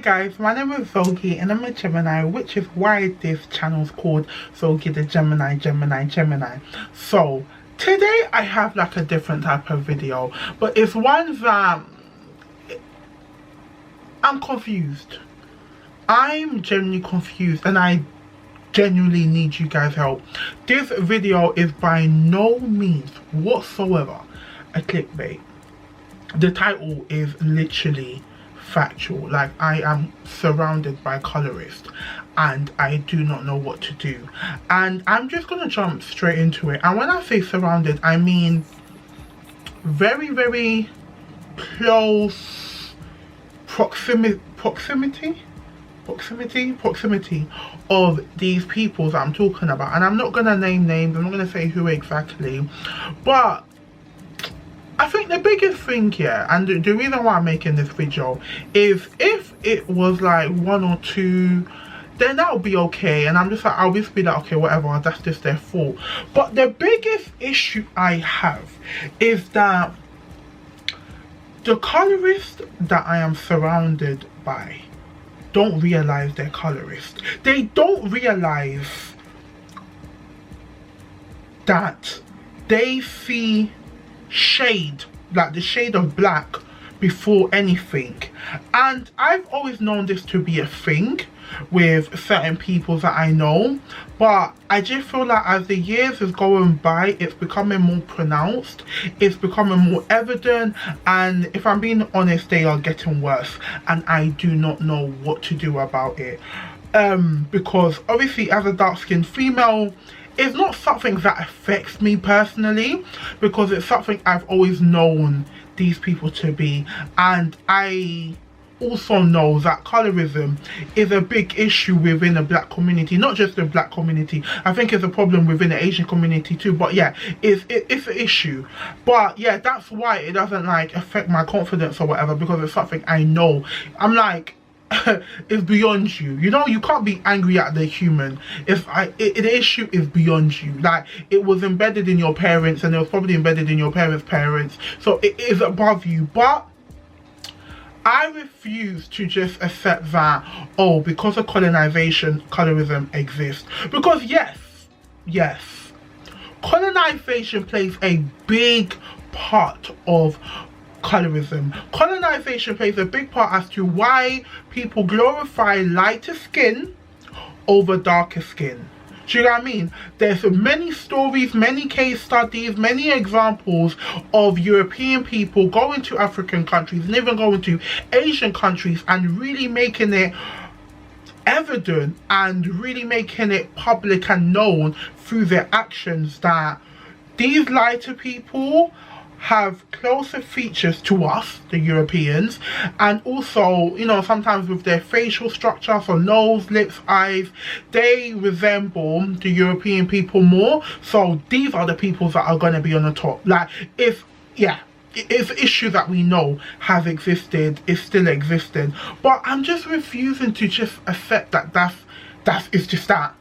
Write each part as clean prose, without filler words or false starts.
guys, my name is Zogi and I'm a Gemini, which is why this channel is called Zogi the Gemini. So today I have like a different type of video, but it's one that I'm confused. I'm genuinely confused and I genuinely need you guys' help. This video is by no means whatsoever a clickbait. The title is literally factual. Like, I am surrounded by colorists and I do not know what to do, and I'm just gonna jump straight into it. And when I say surrounded, I mean very close proximity of these people that I'm talking about. And I'm not gonna name names, I'm not gonna say who exactly, but I think the biggest thing here, and the reason why I'm making this video, is if it was like one or two, then that would be okay, and I'm just like, I'll just be like, okay, whatever, that's just their fault. But the biggest issue I have is that the colorists that I am surrounded by don't realize they're colorists. They don't realize that they see shade, like the shade of black, before anything. And I've always known this to be a thing with certain people that I know, but I just feel like as the years is going by, it's becoming more pronounced, it's becoming more evident, and if I'm being honest, they are getting worse, and I do not know what to do about it. Because obviously as a dark-skinned female, it's not something that affects me personally, because it's something I've always known these people to be. And I also know that colorism is a big issue within the black community, not just the black community. I think it's a problem within the Asian community too, but yeah, it's an issue. But yeah, that's why it doesn't like affect my confidence or whatever, because it's something I know. I'm like, it's beyond you, you know. You can't be angry at the human. The issue is beyond you. Like, it was embedded in your parents, and it was probably embedded in your parents, so it is above you. But I refuse to just accept that, oh, because of colonization, colorism exists. Because yes, colonization plays a big part of colorism. Colonization plays a big part as to why people glorify lighter skin over darker skin. Do you know what I mean? There's many stories, many case studies, many examples of European people going to African countries and even going to Asian countries and really making it evident and really making it public and known through their actions that these lighter people have closer features to us, the Europeans, and also, you know, sometimes with their facial structure, so nose, lips, eyes, they resemble the European people more. So these are the people that are going to be on the top. Like, it's an issue that we know has existed, is still existing, but I'm just refusing to just accept that it's just that.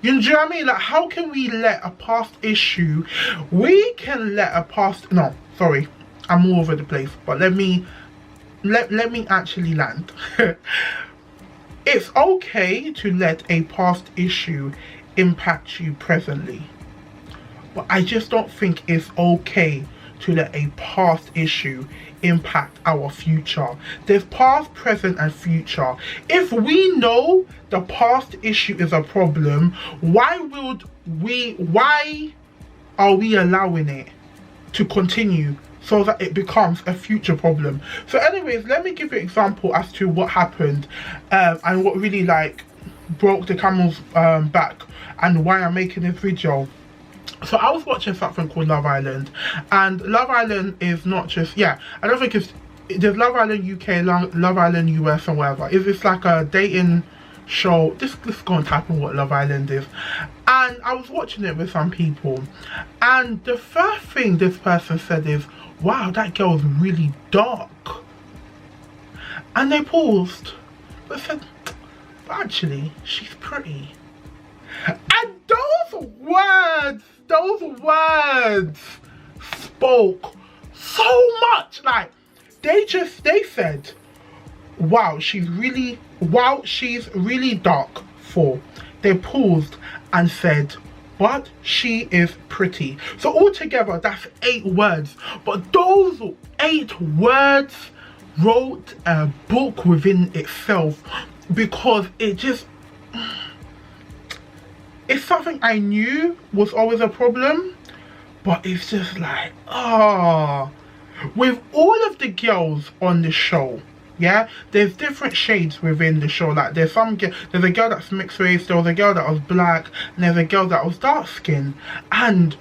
You know what I mean? Like, how can we let a past issue, no, sorry, I'm all over the place, but let me actually land. It's okay to let a past issue impact you presently, but I just don't think it's okay to let a past issue impact our future. There's past, present and future. If we know the past issue is a problem, why are we allowing it to continue so that it becomes a future problem? So anyways, let me give you an example as to what happened and what really like broke the camel's back and why I'm making this video. So I was watching something called Love Island, and Love Island is not just, I don't think there's Love Island UK, Love Island US and whatever. It's like a dating show. Let's go and type in what Love Island is. And I was watching it with some people, and the first thing this person said is, wow, that girl is really dark. And they paused, but said, but actually, she's pretty. And those words spoke so much. Like, they said, wow, she's really dark 4. They paused and said, but she is pretty. So altogether, that's 8 words. But those 8 words wrote a book within itself, because it's something I knew was always a problem, but it's just like, with all of the girls on the show, yeah, there's different shades within the show. Like there's a girl that's mixed race, there was a girl that was black, and there's a girl that was dark skinned. And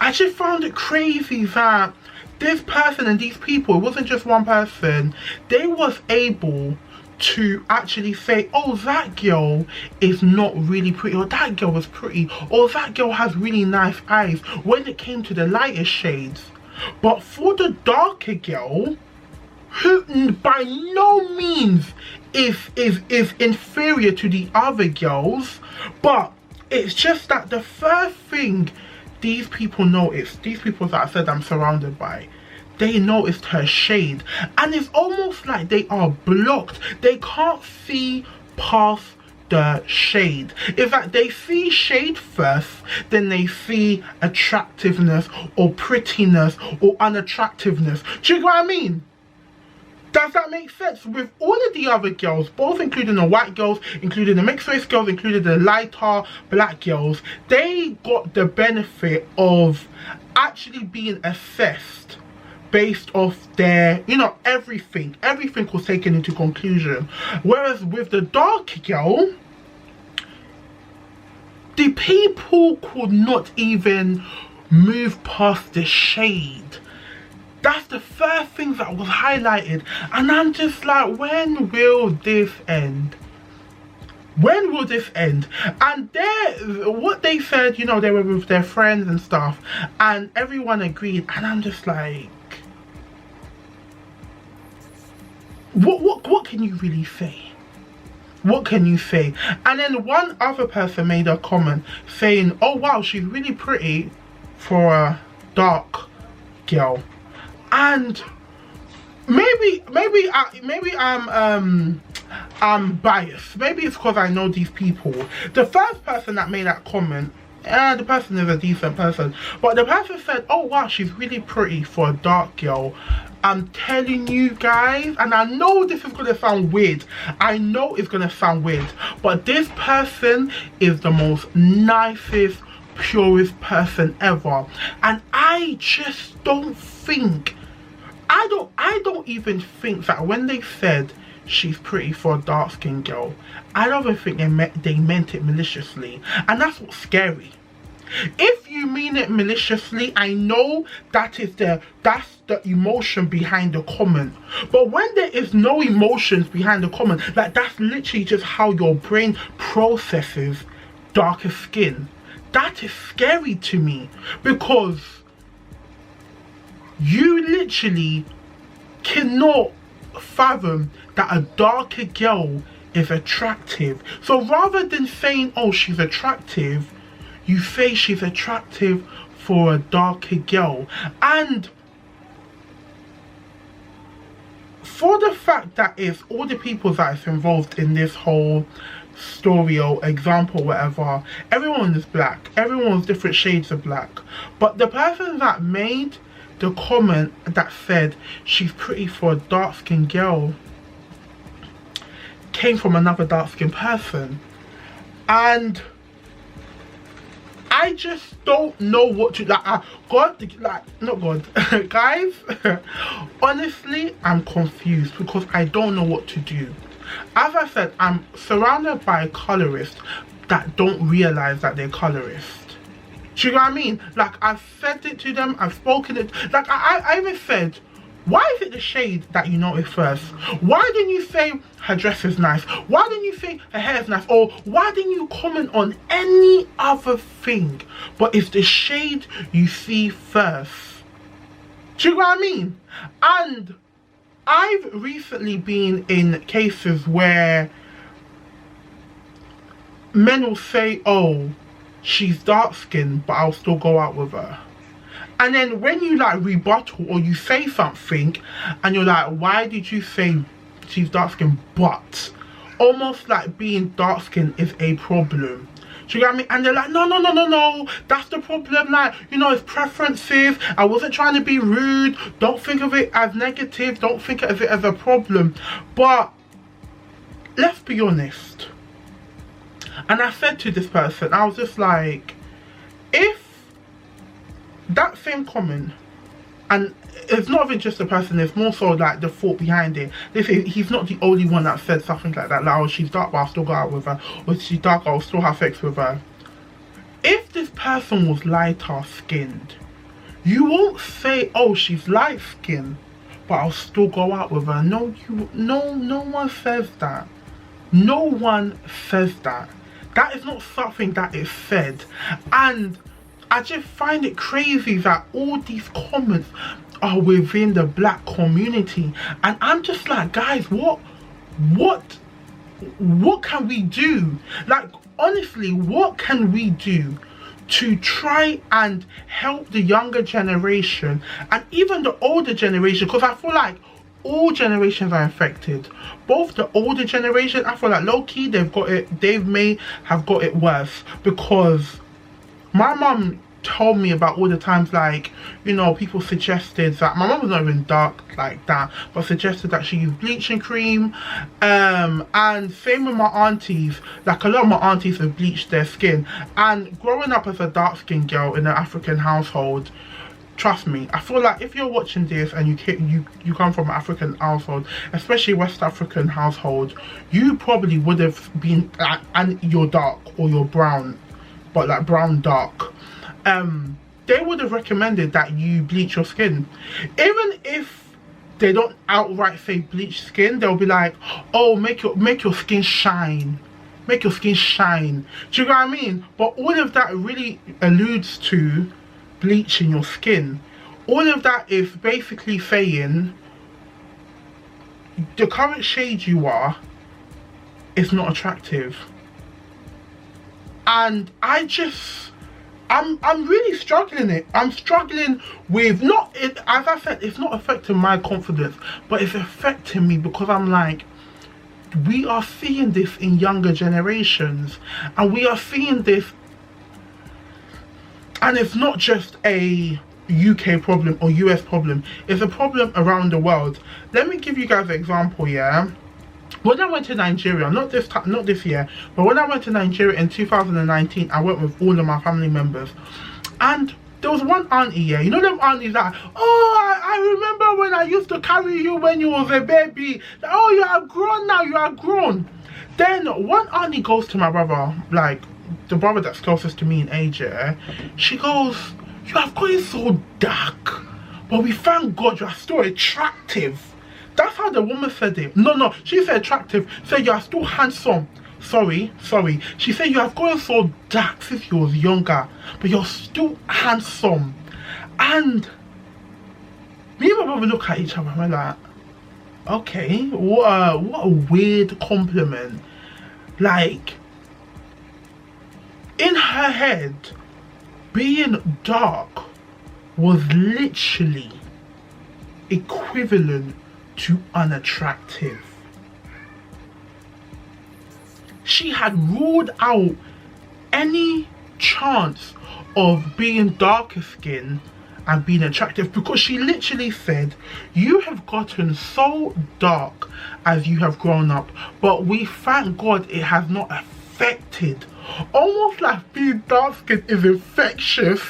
I just found it crazy that this person and these people, it wasn't just one person, they was able to actually say, oh, that girl is not really pretty, or that girl was pretty, or that girl has really nice eyes, when it came to the lighter shades. But for the darker girl, who by no means is inferior to the other girls, but it's just that the first thing these people noticed, these people that I said I'm surrounded by, they noticed her shade, and it's almost like they are blocked. They can't see past the shade. In fact, they see shade first, then they see attractiveness or prettiness or unattractiveness. Do you know what I mean? Does that make sense? With all of the other girls, both including the white girls, including the mixed race girls, including the lighter black girls, they got the benefit of actually being assessed based off their, you know, everything was taken into conclusion. Whereas with the dark girl, the people could not even move past the shade. That's the first thing that was highlighted, and I'm just like, when will this end? When will this end? And what they said, you know, they were with their friends and stuff, and everyone agreed, and I'm just like, what can you really say? What can you say? And then one other person made a comment saying, oh wow, she's really pretty for a dark girl. And maybe I'm biased. Maybe it's because I know these people. The first person that made that comment, the person is a decent person, but the person said, oh wow, she's really pretty for a dark girl. I'm telling you guys, and I know this is gonna sound weird, I know it's gonna sound weird, but this person is the most nicest, purest person ever. And I just don't think, I don't even think that when they said she's pretty for a dark skinned girl, I don't even think they meant it maliciously. And that's what's scary. If you mean it maliciously, I know that's the emotion behind the comment. But when there is no emotions behind the comment, like that's literally just how your brain processes darker skin, that is scary to me, because you literally cannot fathom that a darker girl is attractive. So rather than saying, oh, she's attractive, you say she's attractive for a darker girl. And for the fact that it's all the people that is involved in this whole story or example, whatever, everyone is black, everyone's different shades of black, but the person that made the comment that said she's pretty for a dark skinned girl came from another dark skinned person. And I just don't know what to, guys, honestly, I'm confused because I don't know what to do. As I said, I'm surrounded by colorists that don't realize that they're colorists. Do you know what I mean? Like, I've said it to them, I've spoken it, like, I even said, why is it the shade that you notice first? Why didn't you say her dress is nice? Why didn't you say her hair is nice? Or why didn't you comment on any other thing? But it's the shade you see first. Do you know what I mean? And I've recently been in cases where men will say, oh, she's dark skinned, but I'll still go out with her. And then when you like rebuttal or you say something and you're like, why did you say she's dark skinned, but almost like being dark skinned is a problem. Do you get me? And they're like, no, no, no, no, no, that's the problem. Like, you know, it's preferences. I wasn't trying to be rude. Don't think of it as negative. Don't think of it as a problem. But let's be honest. And I said to this person, I was just like, if that same comment, and it's not even just the person, it's more so like the thought behind it. They say he's not the only one that said something like that, like, oh, she's dark but I'll still go out with her, or she's dark, I'll still have sex with her. If this person was lighter skinned, you won't say, oh, she's light skinned but I'll still go out with her. No, no one says that. No one says that. That is not something that is said. And I just find it crazy that all these comments are within the black community, and I'm just like, guys, what can we do? Like, honestly, what can we do to try and help the younger generation and even the older generation? Because I feel like all generations are affected. Both the older generation, I feel like low-key they may have got it worse, because my mum told me about all the times, like, you know, people suggested that, my mum was not even dark like that, but suggested that she use bleaching cream, and same with my aunties. Like, a lot of my aunties have bleached their skin, and growing up as a dark-skinned girl in an African household, trust me, I feel like if you're watching this and you come from an African household, especially West African household, you probably would have been and you're dark or you're brown, but like brown dark, they would have recommended that you bleach your skin. Even if they don't outright say bleach skin, they'll be like, oh, make your skin shine, make your skin shine. Do you know what I mean? But all of that really alludes to bleaching your skin. All of that is basically saying the current shade you are is not attractive. And I'm really struggling I'm struggling with, not it, as I said, it's not affecting my confidence, but it's affecting me, because I'm like, we are seeing this in younger generations, and we are seeing this, and it's not just a UK problem or US problem, it's a problem around the world. Let me give you guys an example. Yeah, when I went to Nigeria, not this year, but when I went to Nigeria in 2019, I went with all of my family members, and there was one auntie, yeah, you know them aunties that, oh, I remember when I used to carry you when you was a baby, oh, you are grown now, you are grown. Then one auntie goes to my brother, like the brother that's closest to me in age, yeah, she goes, you have gotten so dark, but we thank God you are still attractive. That's how the woman said it. No, she said attractive, said you are still handsome. Sorry. She said you have gotten so dark since you was younger, but you're still handsome. And me and my brother look at each other and we're like, okay, what a weird compliment. Like, in her head, being dark was literally equivalent to unattractive. She had ruled out any chance of being darker skinned and being attractive, because she literally said, you have gotten so dark as you have grown up, but we thank God it has not affected. Almost like being dark skinned is infectious,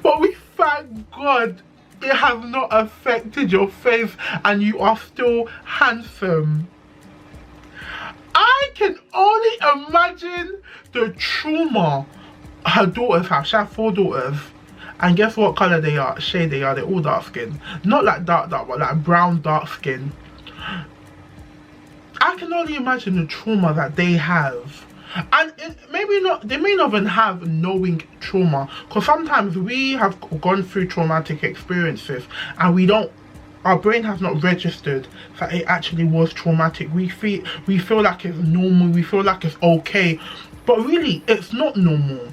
but we thank God it has not affected your face and you are still handsome. I can only imagine the trauma her daughters have. She has 4 daughters, and guess what color they are, shade they are, they're all dark skin. Not like dark, but like brown dark skin. I can only imagine the trauma that they have. And they may not even have knowing trauma, because sometimes we have gone through traumatic experiences and our brain has not registered that it actually was traumatic. We feel like it's normal, we feel like it's okay, but really it's not normal.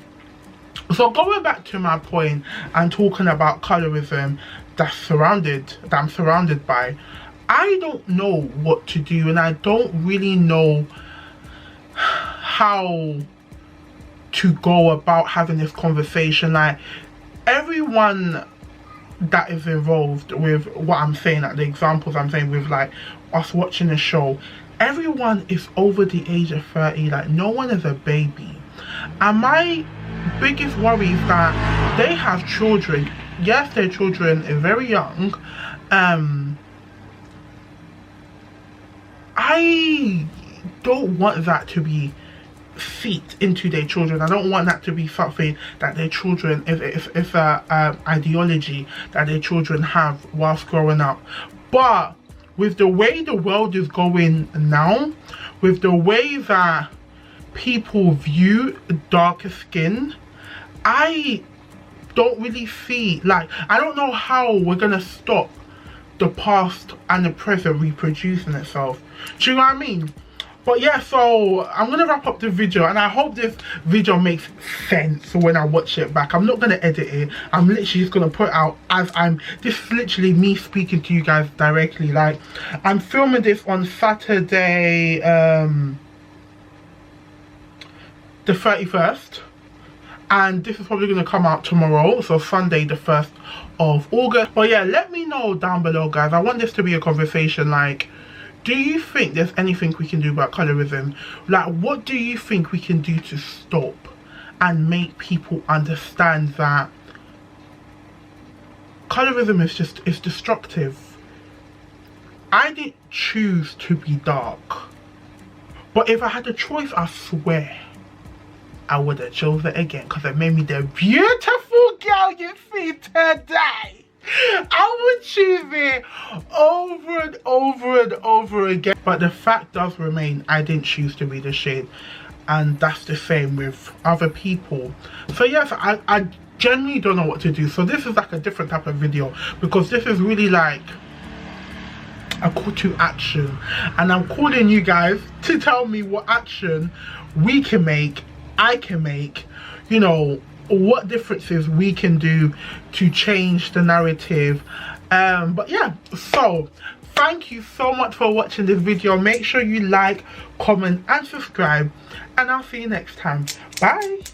So going back to my point and talking about colorism that I'm surrounded by, I don't know what to do, and I don't really know how to go about having this conversation. Like, everyone that is involved with what I'm saying, like the examples I'm saying with like us watching the show, everyone is over the age of 30. Like, no one is a baby. And my biggest worry is that they have children. Yes, their children are very young. I don't want that to be seeped into their children. I don't want that to be something that their children, if a ideology that their children have whilst growing up. But with the way the world is going now, with the way that people view darker skin, I don't really see, like, I don't know how we're gonna stop the past and the present reproducing itself. Do you know what I mean? But yeah, so I'm gonna wrap up the video, and I hope this video makes sense when I watch it back. I'm not gonna edit it. I'm literally just gonna put out as this is literally me speaking to you guys directly. Like, I'm filming this on Saturday, the 31st, and this is probably gonna come out tomorrow, so Sunday the 1st of August. But yeah, let me know down below, guys. I want this to be a conversation. Like, do you think there's anything we can do about colorism? Like, what do you think we can do to stop and make people understand that colorism is destructive? I didn't choose to be dark, but if I had a choice, I swear I would have chosen it again, because it made me the beautiful girl you see today. I would choose it over and over and over again. But the fact does remain, I didn't choose to be the shade, and that's the same with other people. So yes, I genuinely don't know what to do. So this is like a different type of video, because this is really like a call to action, and I'm calling you guys to tell me what action we can make, I can make, you know, what differences we can do to change the narrative. But yeah, so thank you so much for watching this video. Make sure you like, comment and subscribe, and I'll see you next time. Bye.